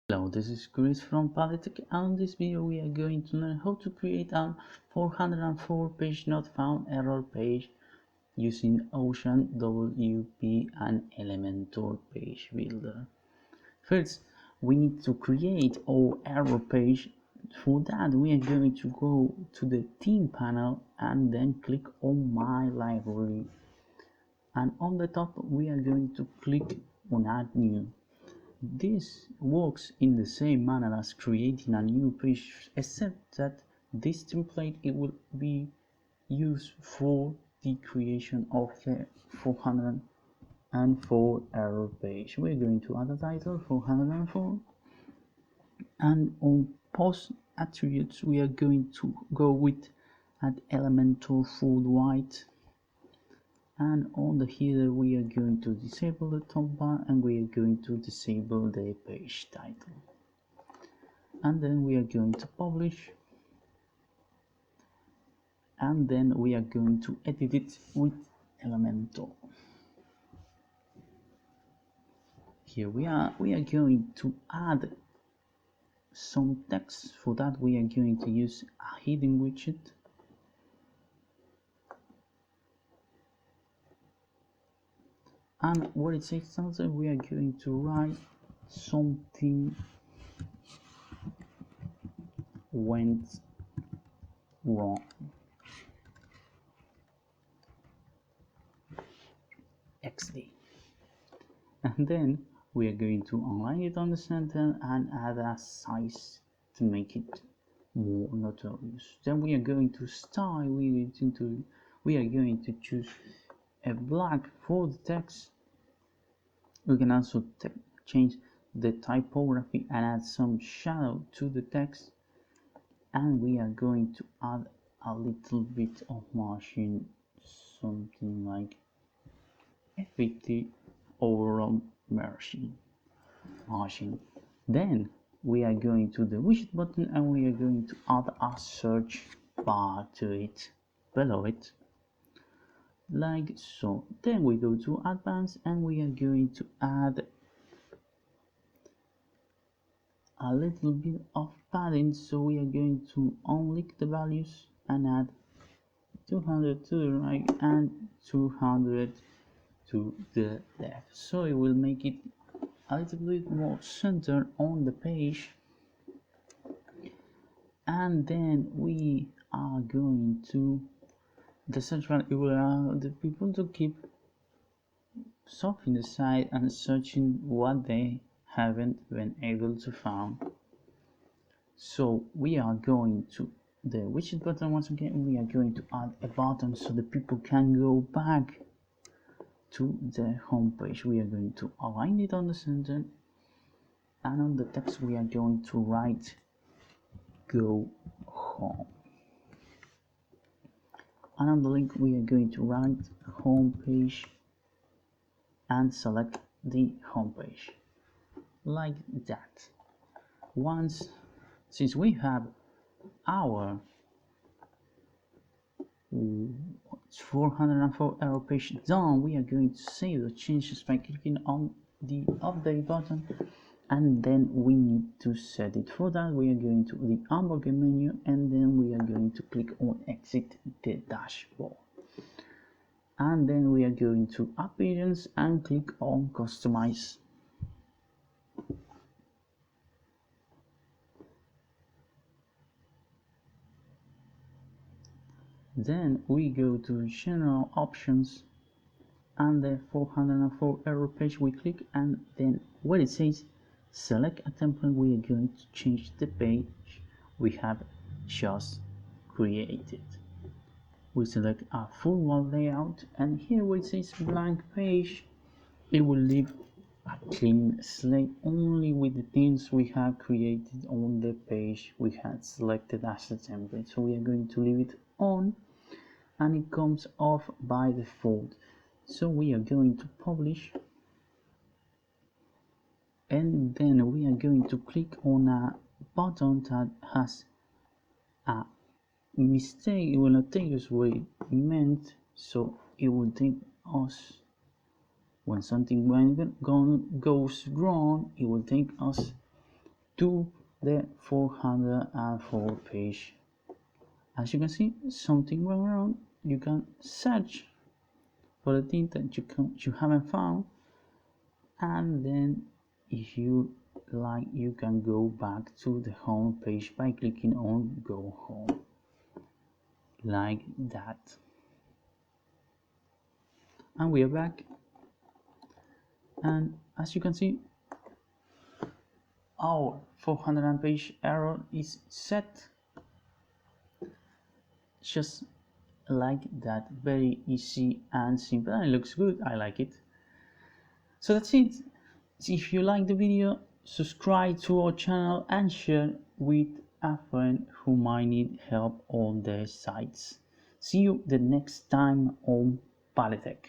Hello, this is Chris from Polytech, and in this video we are going to learn how to create a 404 page not found error page using OceanWP and Elementor page builder. First, we need to create our error page. For that, we are going to go to the theme panel and then click on My Library. And on the top, we are going to click on Add New. This works in the same manner as creating a new page, except that this template it will be used for the creation of the 404 error page. We're going to add a title 404, and on post attributes we are going to go with add Elementor full white, and on the header we are going to disable the top bar and we are going to disable the page title, and then we are going to publish, and then we are going to edit it with Elementor. Here we are going to add some text. For that we are going to use a hidden widget, and what it says something we are going to write something went wrong. XD. And then we are going to align it on the center and add a size to make it more notorious. Then we are going to style. We are going to choose a black for the text. We can also change the typography and add some shadow to the text, and we are going to add a little bit of margin, something like 50 overall margin. Then we are going to the widget button and we are going to add a search bar to it, below it, like so. Then we go to advanced and we are going to add a little bit of padding, so we are going to unlink the values and add 200 to the right and 200 to the left, so it will make it a little bit more centered on the page. And then we are going to the search bar. It will allow the people to keep surfing the site and searching what they haven't been able to find. So we are going to the widget button. Once again we are going to add a button so the people can go back to the home page. We are going to align it on the center, and on the text we are going to write go home, and on the link we are going to write home page and select the home page, like that. Since we have our 404 error page done, we are going to save the changes by clicking on the update button, and then we need to set it. For that we are going to the hamburger menu, and then we are going to click on exit the dashboard, and then we are going to appearance and click on customize. Then we go to general options, and the 404 error page we click, and then where it says select a template we are going to change the page we have just created. We select a full wall layout, and here where it says blank page it will leave a clean slate only with the things we have created on the page we had selected as a template. So we are going to leave it on, and it comes off by default. So we are going to publish, and then we are going to click on a button that has a mistake. It will not take us where it meant, so it will take us when something goes wrong, it will take us to the 404 page. As you can see, something went wrong. You can search for the thing that you haven't found, and then if you like, you can go back to the home page by clicking on go home, like that. And we are back, and as you can see, our 400 page error is set, just like that. Very easy and simple, and it looks good. I like it. So that's it. If you like the video, subscribe to our channel and share with a friend who might need help on their sites. See you the next time on Polytech.